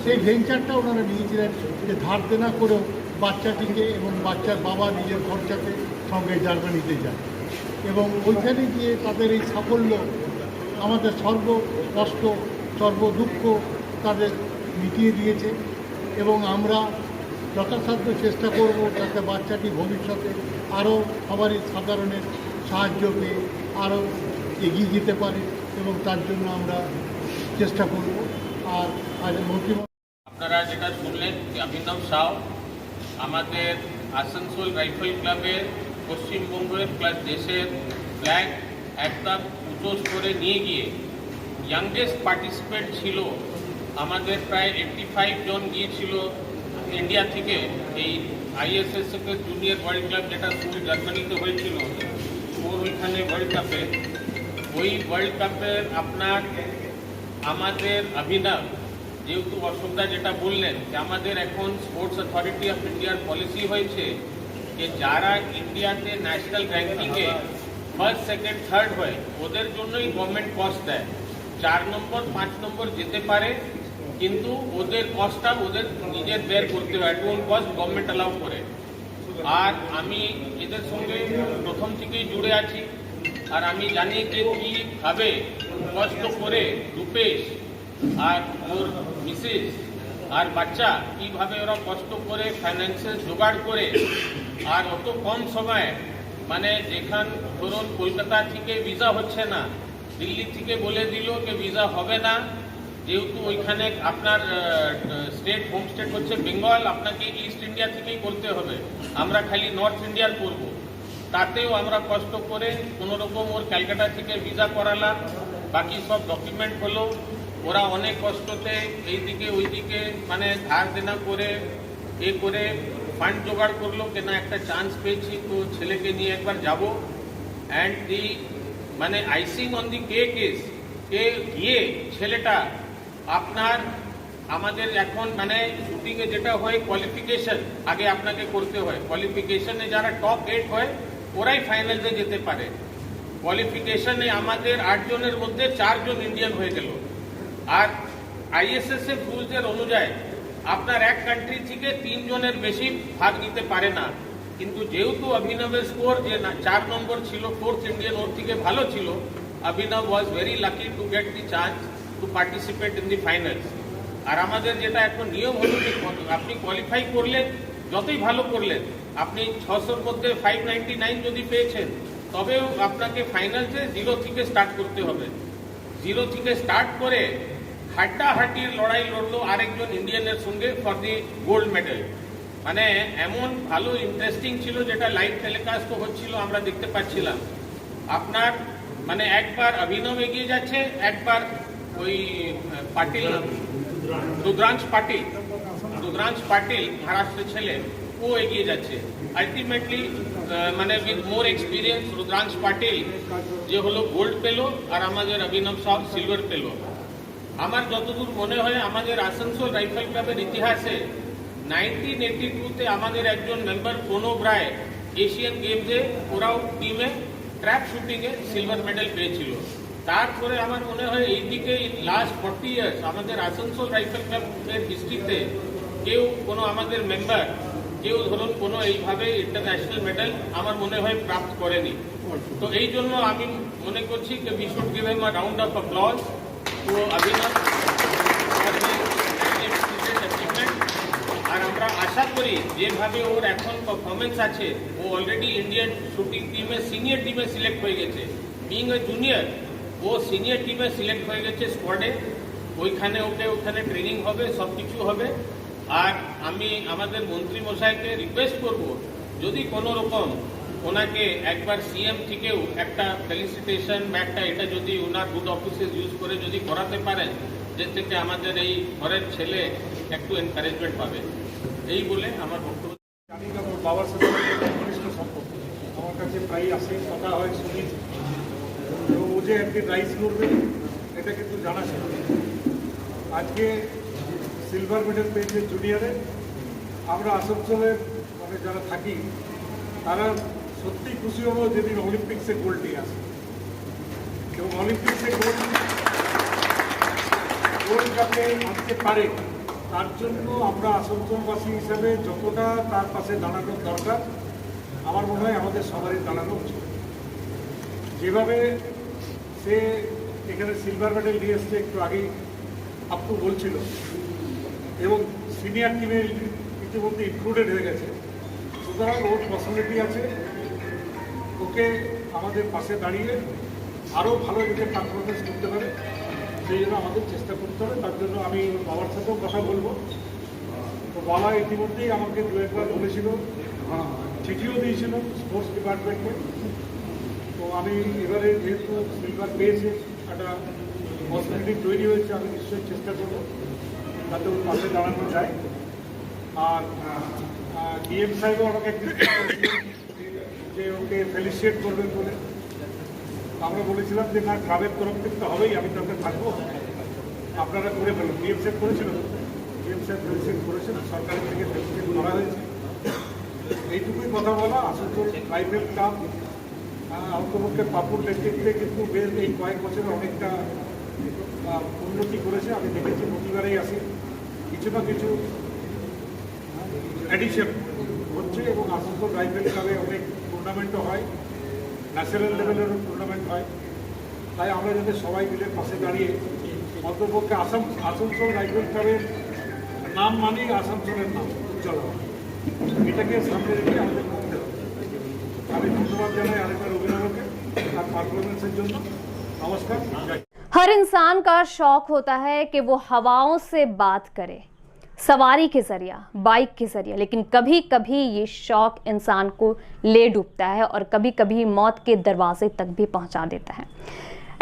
I: সেই ভেঞ্চারটা ওনারা নিয়েছিলেন যে ধার দেনা করেও বাচ্চাটিকে এবং বাচ্চার বাবা নিজের খরচাতে সঙ্গে জার্মানিতে যায় এবং ওইখানে গিয়ে তাদের এই সাফল্য আমাদের সর্ব কষ্ট সর্ব দুঃখ তাদের মিটিয়ে দিয়েছে এবং আমরা যথাসাধ্য চেষ্টা করব যাতে বাচ্চাটি ভবিষ্যতে আরও সবারই সাধারণের সাহায্য পেয়ে আরও এগিয়ে যেতে পারে এবং তার জন্য আমরা চেষ্টা করব। আর আজ মন্ত্রিমণ্ডল
J: আপনারা যেটা শুনলেন অভিনব সাউ আমাদের আসানসোল রাইফেল ক্লাবের পশ্চিমবঙ্গের প্লাস দেশের ফ্ল্যাগ একদম উঁচু করে নিয়ে গিয়ে ইয়াংগেস্ট পার্টিসিপেন্ট ছিল আমাদের প্রায় 85 জন গিয়েছিল ইন্ডিয়া থেকে এই আইএসএসএফ জুনিয়র ওয়ার্ল্ড ক্লাব যেটা শুরু জার্মানিতে হয়েছিল ওর ওইখানে ওয়ার্ল্ড কাপে ওই ওয়ার্ল্ড কাপের আপনার আমাদের অভিনব যেহেতু অশোকদা যেটা বললেন যে আমাদের এখন স্পোর্টস অথরিটি অফ ইন্ডিয়ার পলিসি হয়েছে যে যারা ইন্ডিয়াতে ন্যাশনাল র্যাঙ্কিংয়ে ফার্স্ট সেকেন্ড থার্ড হয় ওদের জন্যই গভর্নমেন্ট কস্ট দেয়। 4 নম্বর 5 নম্বর যেতে পারে কিন্তু ওদের কস্টটা ওদের নিজের বের করতে হয়, টোল কস্ট গভর্নমেন্ট অ্যালাউ করে। আর আমি এদের সঙ্গে প্রথম থেকেই জুড়ে আছি আর আমি জানি যে কীভাবে কষ্ট করে রূপেশ আর ওর মিসেস আর বাচ্চা কীভাবে ওরা কষ্ট করে ফাইন্যান্সিয়াল জোগাড় করে আর অত কম সময়ে মানে যেখান ধরুন কলকাতা থেকে ভিসা হচ্ছে না, দিল্লি থেকে বলে দিল যে ভিসা হবে না, যেহেতু ওইখানে আপনার স্টেট হোম স্টেট হচ্ছে বেঙ্গল, আপনাকে ইস্ট ইন্ডিয়া থেকেই করতে হবে, আমরা খালি নর্থ ইন্ডিয়ার করব। তাতেও আমরা কষ্ট করে কোনোরকম ওর ক্যালকাটা থেকে ভিসা করালাম, বাকি সব ডকুমেন্ট হলো। ওরা অনেক কষ্টতে এইদিকে ওইদিকে মানে ধার দেনা করে করে ফান্ড জোগাড় করলো কেনা একটা চান্স পেয়েছি তো ছেলেকে নিয়ে একবার যাব। অ্যান্ড দি মানে icing on the cake is কে গিয়ে ছেলেটা আপনার আমাদের এখন মানে শুটিংয়ে যেটা হয় কোয়ালিফিকেশন আগে আপনাকে করতে হয়, কোয়ালিফিকেশনে যারা টপ 8 হয় ওরাই ফাইনালে যেতে পারে। কোয়ালিফিকেশনে আমাদের 8 জনের মধ্যে 4 জন ইন্ডিয়ান হয়ে গেল। আর আইএসএসএফ রুলসের অনুযায়ী আপনার এক কান্ট্রি থেকে 3 জনের বেশি ভাগ নিতে পারে না, কিন্তু যেহেতু অভিনবের স্কোর যে 4 নম্বর ছিল, 4th ইন্ডিয়ান ওর থেকে ভালো ছিল, Abhinav was very lucky to get the chance to participate in the finals. আর আমাদের যেটা এখন নিয়ম হলো যে আপনি কোয়ালিফাই করলেন, যতই ভালো করলেন, আপনি 600-র মধ্যে 599 যদি পেয়েছেন তবেও আপনাকে ফাইনালসে 0 থেকে স্টার্ট করতে হবে। 0 থেকে স্টার্ট করে হাড্ডাহাড্ডির লড়াই লড়লো আরেকজন ইন্ডিয়ানের সঙ্গে ফর দি গোল্ড মেডেল। মানে এমন ভালো ইন্টারেস্টিং ছিল যেটা লাইভ টেলিকাস্ট হচ্ছিল, আমরা দেখতে পাচ্ছিলাম। আপনার মানে একবার অভিনব এগিয়ে যাচ্ছে, একবার ওই পাটিল রুদ্রাংশ পাটিল মহারাষ্ট্রের ছেলে ও এগিয়ে যাচ্ছে। আলটিমেটলি মানে উইথ মোর এক্সপিরিয়েন্স রুদ্রাংশ পাটিল যে হলো গোল্ড পেলো আর আমাদের অভিনব সাহ সিলভার পেলো। আমার যতদূর মনে হয় আমাদের আসানসোল রাইফেল ক্লাবের ইতিহাসে 1982-তে আমাদের একজন মেম্বার প্রণব রায় এশিয়ান গেমসে ওরাও টিমে ট্র্যাপ শুটিংয়ে সিলভার মেডেল পেয়েছিল। তারপরে আমার মনে হয় এইদিকে লাস্ট 40 ইয়ার্স আমাদের আসানসোল রাইফেল ক্লাবের হিস্ট্রিতে কেউ কোনো আমাদের মেম্বার কেউ ধরুন কোনো এইভাবে ইন্টারন্যাশনাল মেডেল আমার মনে হয় প্রাপ্ত করেনি। তো এই জন্য আমি মনে করছি যে we should give him a round of applause to Abhinav achievement. আর আমরা আশা করি যেভাবে ওর এখন পারফরমেন্স আছে ও অলরেডি ইন্ডিয়ান শুটিং টিমে সিনিয়র টিমে সিলেক্ট হয়ে গেছে। বিং এ জুনিয়র ও সিনিয়র টিমে সিলেক্ট হয়ে গেছে স্কোয়াডে, ওইখানে ওখানে ট্রেনিং হবে, সব কিছু হবে। আর আমি আমাদের মন্ত্রী মশাইকে রিকোয়েস্ট করব যদি কোনো রকম ওনাকে একবার সিএম থেকেও একটা ফেলিসিটেশন বা একটা এটা যদি ওনার গুড অফিসে ইউজ করে যদি করাতে পারেন, যে থেকে আমাদের এই ঘরের ছেলে একটু এনকারেজমেন্ট পাবে। এই বলে আমার বক্তব্য।
G: জানি না ওর বাবার সাথে ঘনিষ্ঠ সম্পর্ক, আমার কাছে প্রায় আসে, কথা হয়, শুনেছি। এবং ও যে একদিন রাইজ করবে এটা কিন্তু জানা ছিল। আজকে সিলভার মেডেল পেয়েছে জুনিয়রে। আমরা আসানসোলের মানে যারা থাকি তারা সত্যি খুশি হবো যেদিন অলিম্পিক্সে গোল্ড নিয়ে আসে। এবং অলিম্পিক্সে গোল্ড যাতে আনতে পারে তার জন্য আমরা আসানসোলবাসী হিসাবে যতটা তার পাশে দাঁড়ানোর দরকার আমার মনে হয় আমাদের সবারই দাঁড়ানো উচিত। যেভাবে সে এখানে সিলভার মেডেল নিয়ে এসছে একটু আগেই আপু বলছিল, এবং সিনিয়র টিমে ইতিমধ্যে ইনক্লুডেড হয়ে গেছে, সুতরাং ওর পসিবিলিটি আছে ওকে আমাদের পাশে দাঁড়িয়ে আরও ভালো দিকে পারফরমেন্স করতে পারে, সেই জন্য আমাদের চেষ্টা করতে হবে। তার জন্য আমি ওর বাবার সাথেও কথা বলবো। তো বাবা ইতিমধ্যেই আমাকে দু একবার বলেছিল, চিঠিও দিয়েছিল স্পোর্টস ডিপার্টমেন্টে। তো আমি এবারে যেহেতু সিলভার পেয়েছে একটা পসিবিলিটি তৈরি হয়েছে, আমি নিশ্চয়ই চেষ্টা করবো যাতে ওর পাশে দাঁড়ানো যায়। আর ডিএম সাহেবও আমাকে একদিন যে ওকে ফেলিসিয়েট করবেন বলে, আমরা বলেছিলাম যে না, ক্লাবের তরফ থেকে তো হবেই, আমি তাকে থাকবো, আপনারা করে ফেলুন। ডিএম সাহেব করেছিল, ডিএম সাহেব ফেলিসিয়েট করেছেন, সরকারের থেকে ফেলিসিয়েট করা হয়েছে। এইটুকুই কথা বলা। আসানসোল রাইফেল ক্লাব অন্তপক্ষে পাপুর নেতৃত্বে কিন্তু বেশ এই কয়েক বছরে অনেকটা উন্নতি করেছে। আমি দেখেছি প্রতিবারেই আসি কিছু না কিছু অ্যাডিশন হচ্ছে, এবং আসানসোল রাইফেল ক্লাবে অনেক টুর্নামেন্টও হয়, ন্যাশনাল লেভেলেরও টুর্নামেন্ট হয়। তাই আমরা যাতে সবাই মিলে পাশে দাঁড়িয়ে অন্তপক্ষে আসানসোল রাইফেল ক্লাবের নাম মানেই আসানসোলের নাম উজ্জ্বল হয়, এটাকে সামনে রেখে আমাদের করতে হবে। আমি ধন্যবাদ জানাই আরেকবার অভিনবকে তার পারফরমেন্সের জন্য। নমস্কার।
A: हर इंसान का शौक होता है कि वो हवाओं से बात करे, सवारी के जरिया, बाइक के जरिया, लेकिन कभी कभी ये शौक इंसान को ले डूबता है और कभी कभी मौत के दरवाजे तक भी पहुंचा देता है।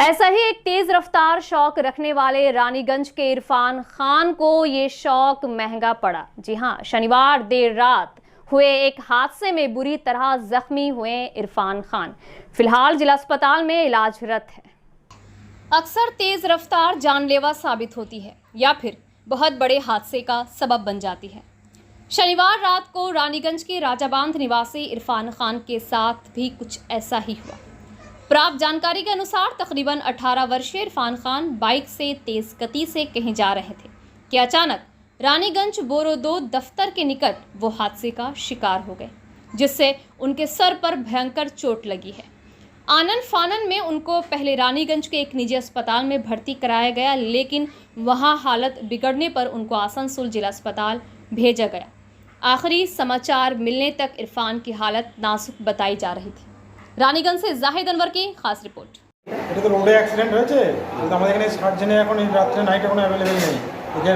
A: ऐसा ही एक तेज रफ्तार शौक रखने वाले रानीगंज के इरफान खान को ये शौक महंगा पड़ा। जी हाँ, शनिवार देर रात हुए एक हादसे में बुरी तरह जख्मी हुए इरफान खान फिलहाल जिला अस्पताल में इलाजरत है। अक्सर तेज रफ्तार जानलेवा साबित होती है या फिर बहुत बड़े हादसे का सबब बन जाती है। शनिवार रात को रानीगंज के राजाबांध निवासी इरफान खान के साथ भी कुछ ऐसा ही हुआ। प्राप्त जानकारी के अनुसार तकरीबन 18 वर्षीय इरफान खान बाइक से तेज गति से कहीं जा रहे थे कि अचानक रानीगंज बोरोदो दफ्तर के निकट वो हादसे का शिकार हो गए, जिससे उनके सर पर भयंकर चोट लगी है। आनन फानन में उनको पहले रानीगंज के एक निजी अस्पताल में भर्ती कराया गया, लेकिन वहां हालत बिगड़ने पर उनको आसनसोल जिला अस्पताल भेजा गया। आखिरी समाचार मिलने तक इरफान की हालत नाजुक बताई जा रही थी। रानीगंज से जाहिद अनवर की खास रिपोर्ट।
K: এটা তো রোডে অ্যাক্সিডেন্ট হয়েছে, কিন্তু আমাদের এখানে সার্জেনে এখন এই রাত্রে নাইটে কোনো অ্যাভেলেবেল নেই। এখানে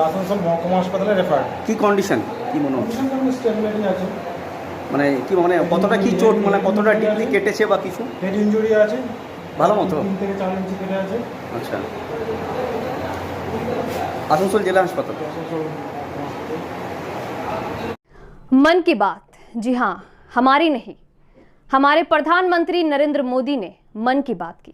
K: আসানসোল মহকুমা হাসপাতালে রেফার।
L: কি কন্ডিশন কি মনে হচ্ছে?
K: স্টেবিলিটি আছে,
L: মানে কি মানে কতটা কি চোট, মানে কতটা ডিপলি কেটেছে বা কিছু?
K: হেড ইনজুরি আছে
L: ভালো মতো,
K: 3 থেকে 4 ইঞ্চি কেটে আছে।
L: আচ্ছা, आसनसोल जिला अस्पताल।
A: मन की बात, जी हाँ, हमारी नहीं, हमारे प्रधानमंत्री नरेंद्र मोदी ने मन की बात की।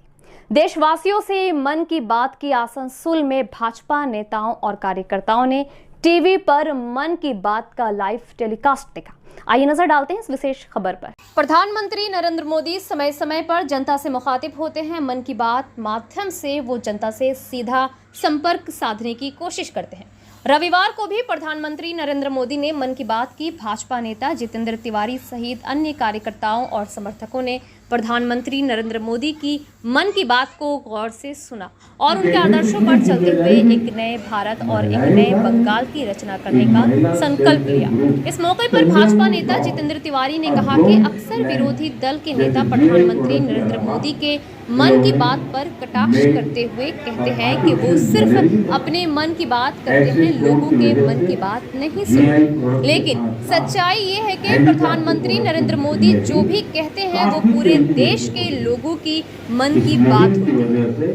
A: देशवासियों से मन की बात की आसनसोल में भाजपा नेताओं और कार्यकर्ताओं ने टीवी पर मन की बात का लाइव टेलीकास्ट देखा। आइए नजर डालते हैं इस विशेष खबर पर। प्रधानमंत्री नरेंद्र मोदी समय समय पर जनता से मुखातिब होते हैं। मन की बात माध्यम से वो जनता से सीधा संपर्क साधने की कोशिश करते हैं। रविवार को भी प्रधानमंत्री नरेंद्र मोदी ने मन की बात की। भाजपा नेता जितेंद्र तिवारी सहित अन्य कार्यकर्ताओं और समर्थकों ने प्रधानमंत्री नरेंद्र मोदी की मन की बात को गौर से सुना और उनके आदर्शों पर चलते हुए एक नए भारत और एक नए बंगाल की रचना करने का संकल्प लिया। इस मौके पर भाजपा नेता जितेंद्र तिवारी ने कहा कि अक्सर विरोधी दल के नेता प्रधानमंत्री नरेंद्र मोदी के मन की बात पर कटाक्ष करते हुए कहते हैं कि वो सिर्फ अपने मन की बात करते हैं, लोगों के मन की बात नहीं सुनते। लेकिन सच्चाई ये है कि प्रधानमंत्री नरेंद्र मोदी जो भी कहते हैं वो पूरे देश के लोगों की मन की बात होती है।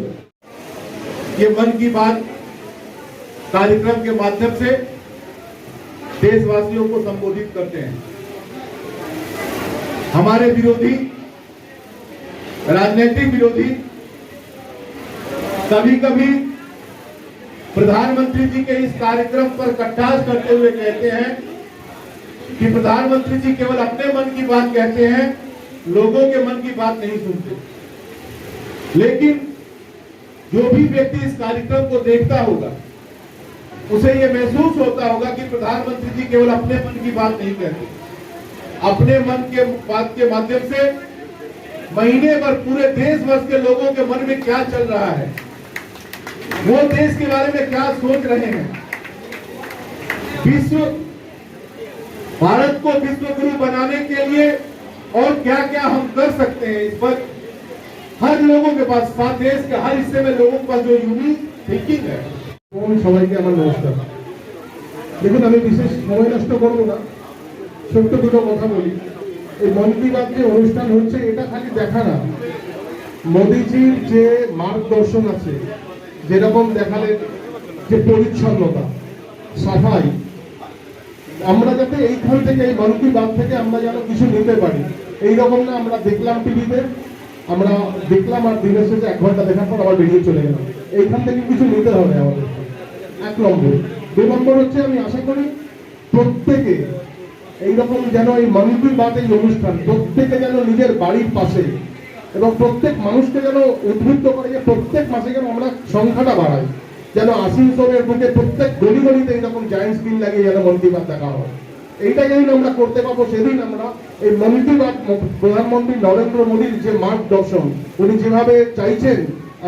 M: ये मन की बात कार्यक्रम के माध्यम से देशवासियों को संबोधित करते हैं। हमारे विरोधी, राजनीतिक विरोधी कभी कभी प्रधानमंत्री जी के इस कार्यक्रम पर कटाक्ष करते हुए कहते हैं कि प्रधानमंत्री जी केवल अपने मन की बात कहते हैं, लोगों के मन की बात नहीं सुनते। लेकिन जो भी व्यक्ति इस कार्यक्रम को देखता होगा उसे यह महसूस होता होगा कि प्रधानमंत्री जी केवल अपने मन की बात नहीं कहते, अपने मन के बात के माध्यम से महीने भर पूरे देश भर के लोगों के मन में क्या चल रहा है, वो देश के बारे में क्या सोच रहे हैं, भारत को विश्व गुरु बनाने के लिए और क्या क्या हम कर सकते हैं, इस पर हर लोगों के पास, साथ देश के हर हिस्से में लोगों के पास जो यूनिक थिंकिंग है। সবাইকে আমার নমস্কার। দেখুন, আমি বিশেষ সময় নষ্ট করব না, ছোট্ট দুটো কথা বলি। এই মন কি বাত যে অনুষ্ঠান হচ্ছে এটা খালি দেখা না, মোদিজির যে মার্গদর্শন আছে, যেরকম দেখালেন যে পরিচ্ছন্নতা, সাফাই, আমরা যাতে এইখান থেকে এই মন কি বাত থেকে আমরা যেন কিছু নিতে পারি, এইরকম না আমরা দেখলাম টিভিতে, আমরা দেখলাম আর দিনের শেষে 1 ঘন্টা দেখার পর আবার বেরিয়ে চলে গেলাম। এইখান থেকে কিছু নিতে হবে আমাদের। 1 নম্বর। 2 নম্বর হচ্ছে আমি আশা করি প্রত্যেকে এইরকম যেন এই মন কি বাত এই অনুষ্ঠান প্রত্যেকে যেন নিজের বাড়ির পাশে এবং প্রত্যেক মানুষকে যেন উদ্বুদ্ধ করে যে প্রত্যেক মাসে যেন আমরা সংখ্যাটা বাড়াই, যেন আসানসোলের বুকে প্রত্যেক গলি গলিতে এইরকম জায়ান্ট স্ক্রিন লাগিয়ে যেন মন কি বাত দেখা হয়। এইটা যেদিন আমরা করতে পারবো সেদিন আমরা এই মন কি বাত প্রধানমন্ত্রী নরেন্দ্র মোদীর যে মার্গদর্শন, উনি যেভাবে চাইছেন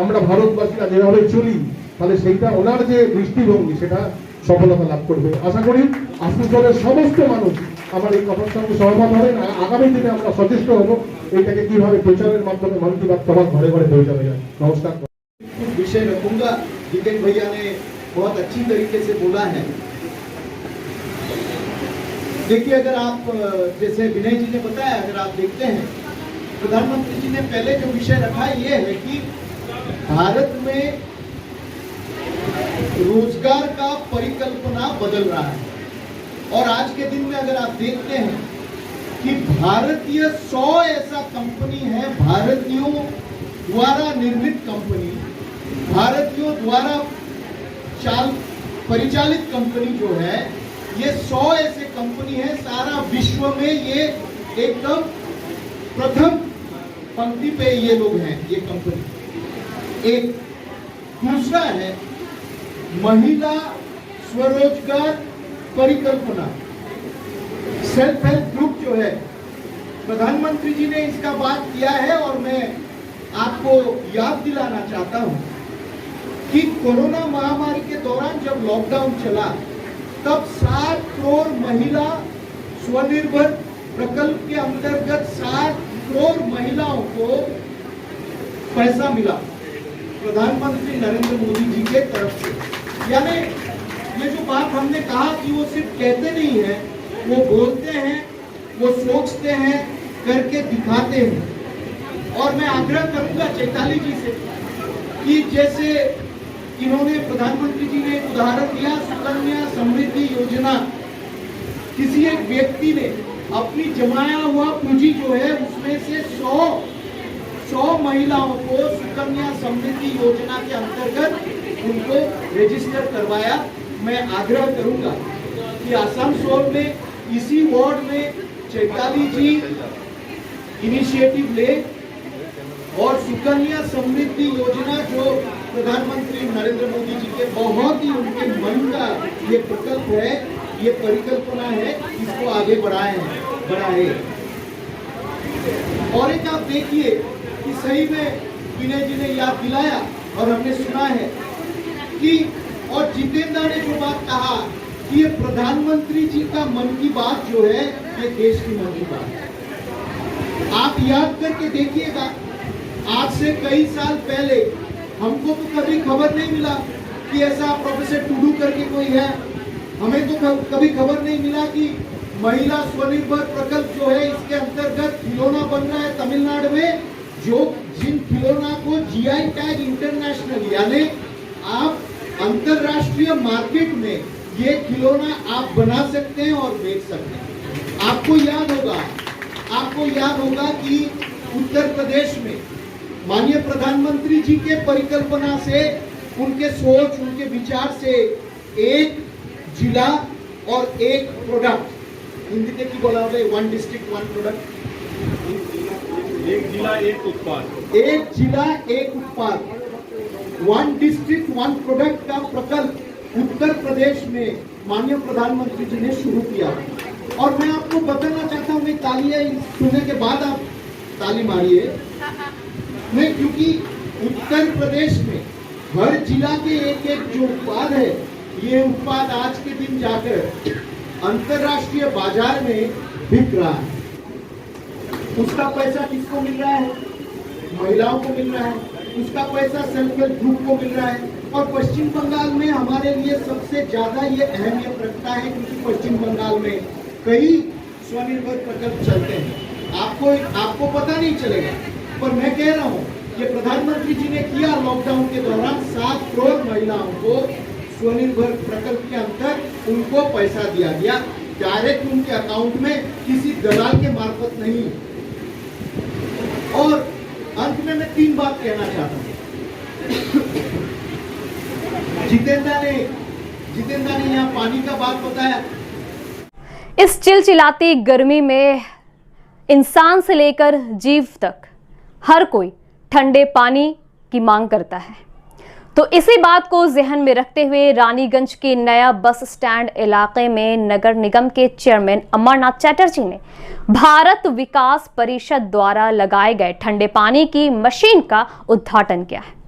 M: আমরা ভারতবাসীরা যেভাবে চলি, তাহলে সেইটা ওনার যে দৃষ্টিভঙ্গি সেটা সফলতা লাভ করবে। আশা করি আসানসোলের সমস্ত মানুষ আমার এই কথার সঙ্গে সহমত হবেন। আগামী দিনে আমরা সচেষ্ট হব এটাকে কিভাবে প্রচারের মাধ্যমে মন কি বাত সবার ঘরে ঘরে পৌঁছানো যায়। नमस्कार।
E: कुछ विषय रखूंगा। जितेन भैया ने बहुत अच्छी तरीके से बोला है। देखिए, अगर आप जैसे विनय जी ने बताया, अगर आप देखते हैं प्रधानमंत्री जी ने पहले जो विषय रखा ये है कि भारत में रोजगार का परिकल्पना बदल रहा है और आज के दिन में अगर आप देखते हैं कि भारतीय 100 ऐसा कंपनी है, भारतीयों द्वारा निर्मित कंपनी, भारतीयों द्वारा परिचालित कंपनी जो है, ये 100 ऐसे कंपनी है सारा विश्व में, ये एकदम प्रथम पंक्ति पे ये लोग हैं, ये कंपनी। एक दूसरा है महिला स्वरोजगार परिकल्पना, सेल्फ हेल्प ग्रुप जो है, प्रधानमंत्री जी ने इसका बात किया है और मैं आपको याद दिलाना चाहता हूं कि कोरोना महामारी के दौरान जब लॉकडाउन चला तब 7 करोड़ महिला स्वनिर्भर प्रकल्प के अंतर्गत 7 करोड़ महिलाओं को पैसा मिला प्रधानमंत्री नरेंद्र मोदी जी के तरफ से। यानी ये जो बात हमने कहा कि वो सिर्फ कहते नहीं है, वो बोलते हैं, वो सोचते हैं, करके दिखाते हैं। और मैं आग्रह करूंगा चैताली जी से कि जैसे इन्होंने, प्रधानमंत्री जी ने एक उदाहरण दिया, सुकन्या समृद्धि योजना, किसी एक व्यक्ति ने अपनी जमाया हुआ पूंजी जो है उसमें से
M: महिलाओं को सुकन्या समृद्धि योजना के अंतर्गत उनको रजिस्टर करवाया। मैं आग्रह करूंगा कि आसनसोल में इसी वार्ड में चैताली जी इनिशिएटिव ले और सुकन्या समृद्धि योजना जो प्रधानमंत्री नरेंद्र मोदी जी के बहुत ही उनके मन का ये प्रकल्प है, ये परिकल्पना है, इसको आगे बढ़ाए। और एक आप देखिए कि सही में विनय जी ने याद दिलाया और हमने सुना है कि और जितेंद्र ने जो बात कहा कि ये प्रधानमंत्री जी का मन की बात जो है ये देश की मन की बात है। आप याद करके देखिएगा, आज से कई साल पहले हमको तो कभी खबर नहीं मिला कि ऐसा प्रोफेसर टुडू करके कोई है। हमें तो कभी खबर नहीं मिला कि महिला स्वनिर्भर प्रकल्प जो है इसके अंतर्गत खिलौना बन रहा है तमिलनाडु में, जो जिन खिलौना को जीआई टैग इंटरनेशनल यानी आप अंतरराष्ट्रीय मार्केट में ये खिलौना आप बना सकते हैं और बेच सकते हैं। आपको याद होगा कि उत्तर प्रदेश में माननीय प्रधानमंत्री जी के परिकल्पना से, उनके सोच, उनके विचार से एक जिला और एक प्रोडक्ट, हिंदी में की बोला होगा, 1 डिस्ट्रिक्ट 1 प्रोडक्ट,
G: एक जिला एक उत्पाद,
M: एक जिला एक उत्पाद, 1 डिस्ट्रिक्ट 1 प्रोडक्ट का प्रकल्प उत्तर प्रदेश में माननीय प्रधानमंत्री जी ने शुरू किया। और मैं आपको बताना चाहता हूँ, तालियां सुनने के बाद आप ताली मारिए, मैं क्योंकि उत्तर प्रदेश में हर जिला के एक जो उत्पाद है, ये उत्पाद आज के दिन जाकर अंतरराष्ट्रीय बाजार में बिक रहा है। उसका पैसा किसको मिल रहा है? महिलाओं को मिल रहा है। उसका पैसा सेल्फ हेल्प ग्रुप को मिल रहा है। और पश्चिम बंगाल में हमारे लिए सबसे ज्यादा ये अहमियत रखता है, क्योंकि पश्चिम बंगाल में कई स्वनिर्भर प्रकल्प चलते हैं। आपको पता नहीं चलेगा, पर मैं कह रहा हूँ कि प्रधानमंत्री जी ने किया लॉकडाउन के दौरान 7 करोड़ महिलाओं को स्वनिर्भर प्रकल्प के अंतर उनको पैसा दिया गया डायरेक्ट उनके अकाउंट में, किसी दलाल के मार्फत नहीं। और अंत में मैं 3 बात कहना चाहता हूँ। जितेंद्र ने यहाँ पानी का बात बताया।
A: इस चिलचिलाती गर्मी में इंसान से लेकर जीव तक हर कोई ठंडे पानी की मांग करता है। तो इसी बात को जहन में रखते हुए रानीगंज के नया बस स्टैंड इलाके में नगर निगम के चेयरमैन अमरनाथ चटर्जी ने भारत विकास परिषद द्वारा लगाए गए ठंडे पानी की मशीन का उद्घाटन किया है।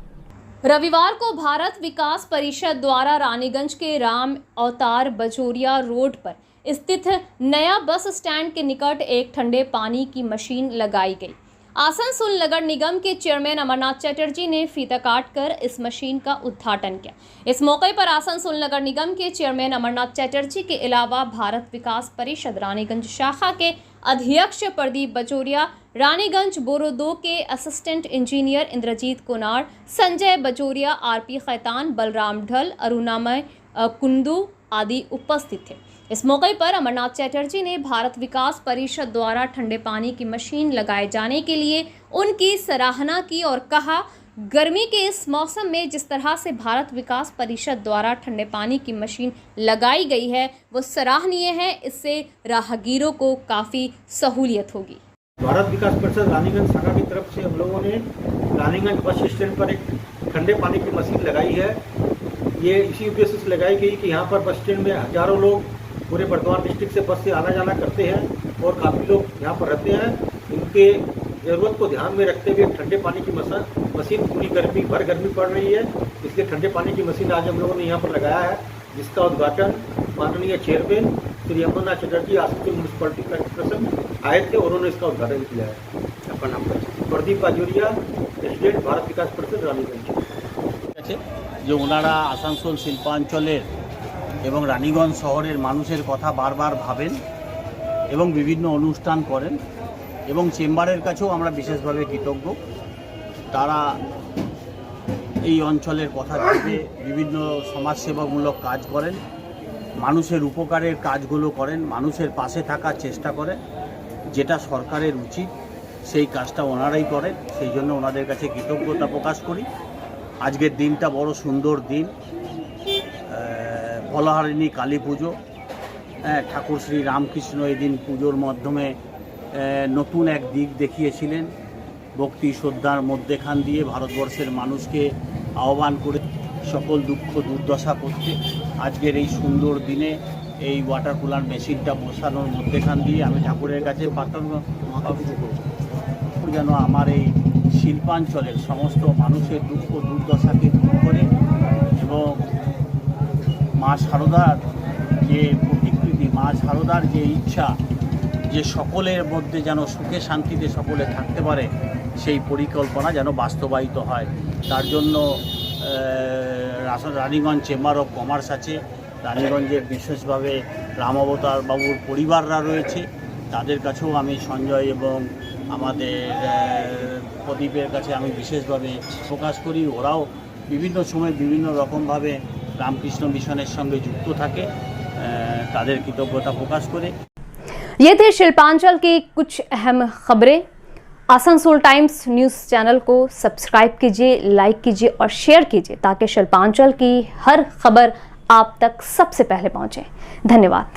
A: रविवार को भारत विकास परिषद द्वारा रानीगंज के राम अवतार बजोरिया रोड पर स्थित नया बस स्टैंड के निकट एक ठंडे पानी की मशीन लगाई गई। आसनसोल नगर निगम के चेयरमैन अमरनाथ चटर्जी ने फीता काटकर इस मशीन का उद्घाटन किया। इस मौके पर आसनसोल नगर निगम के चेयरमैन अमरनाथ चटर्जी के अलावा भारत विकास परिषद रानीगंज शाखा के अध्यक्ष प्रदीप बजोरिया, रानीगंज बोरो 2 के assistant engineer Indrajit Kunar, Sanjay Bajoria, RP Khaitan, Balram ढल, अरुणामय कुंदू आदि उपस्थित थे। इस मौके पर अमरनाथ चटर्जी ने भारत विकास परिषद द्वारा ठंडे पानी की मशीन लगाए जाने के लिए उनकी सराहना की और कहा, गर्मी के इस मौसम में जिस तरह से भारत विकास परिषद द्वारा ठंडे पानी की मशीन लगाई गई है वो सराहनीय है। इससे राहगीरों को काफ़ी सहूलियत होगी।
N: भारत विकास परिषद रानीगंज शाखा की तरफ से हम लोगों ने रानीगंज बस स्टैंड पर एक ठंडे पानी की मशीन लगाई है। ये इसी उद्देश्य से लगाई गई कि यहाँ पर बस स्टैंड में हजारों लोग पूरे बर्धमान डिस्ट्रिक्ट से बस से आना जाना करते हैं और काफ़ी लोग यहाँ पर रहते हैं। उनके ज़रूरत को ध्यान में रखते हुए ठंडे पानी की मशीन पूरी गर्मी पड़ रही है, इसलिए ठंडे पानी की मशीन आज हम लोगों ने यहाँ पर लगाया है, जिसका उद्घाटन माननीय chairman Shri Amarnath Chatterjee Asansol municipality corporation आए थे और उन्होंने इसका उद्घाटन किया है। अपना नाम प्रदीप बाजोरिया, प्रेसिडेंट भारत विकास परिषद रानीगंज।
D: যে ওনারা আসানসোল শিল্পাঞ্চলের এবং রানীগঞ্জ শহরের মানুষের কথা বারবার ভাবেন এবং বিভিন্ন অনুষ্ঠান করেন এবং চেম্বারের কাছেও আমরা বিশেষভাবে কৃতজ্ঞ। তারা এই অঞ্চলের কথা ভেবে বিভিন্ন সমাজসেবামূলক কাজ করেন, মানুষের উপকারের কাজগুলো করেন, মানুষের পাশে থাকার চেষ্টা করেন, যেটা সরকারের উচিত। সেই কাজটা ওনারাই করেন, সেই জন্য ওনাদের কাছে কৃতজ্ঞতা প্রকাশ করি। আজকের দিনটা বড় সুন্দর দিন, ফলহারিণী কালী পুজো। ঠাকুর শ্রী রামকৃষ্ণ এই দিন পুজোর মাধ্যমে নতুন এক দিক দেখিয়েছিলেন, ভক্তি শ্রদ্ধার মধ্যেখান দিয়ে ভারতবর্ষের মানুষকে আহ্বান করে সকল দুঃখ দুর্দশা করতে। আজকের এই সুন্দর দিনে এই ওয়াটার কুলার মেশিনটা বসানোর মধ্যেখান দিয়ে আমি ঠাকুরের কাছে প্রার্থনা যেন আমার এই শিল্পাঞ্চলের সমস্ত মানুষের দুঃখ দুর্দশাকে দূর করে এবং মা শারদার যে প্রতিকৃতি, মা শারদার যে ইচ্ছা যে সকলের মধ্যে যেন সুখে শান্তিতে সকলে থাকতে পারে, সেই পরিকল্পনা যেন বাস্তবায়িত হয়। তার জন্য রানীগঞ্জ চেম্বার অফ কমার্স আছে, রানীগঞ্জের বিশেষভাবে রামাবতার বাবুর পরিবাররা রয়েছে, তাদের কাছেও আমি সঞ্জয় এবং আমাদের প্রদীপের কাছে আমি বিশেষভাবে প্রকাশ করি। ওরাও বিভিন্ন সময় বিভিন্ন রকমভাবে রামকৃষ্ণ মিশনের সঙ্গে যুক্ত থাকে, তাদের কৃতজ্ঞতা প্রকাশ করে।
A: ये थे शिल्पांचल की कुछ अहम खबरें। आसनसोल टाइम्स न्यूज़ चैनल को सब्सक्राइब कीजिए, लाइक कीजिए और शेयर कीजिए ताकि शिल्पांचल की हर खबर आप तक सबसे पहले पहुंचे। धन्यवाद।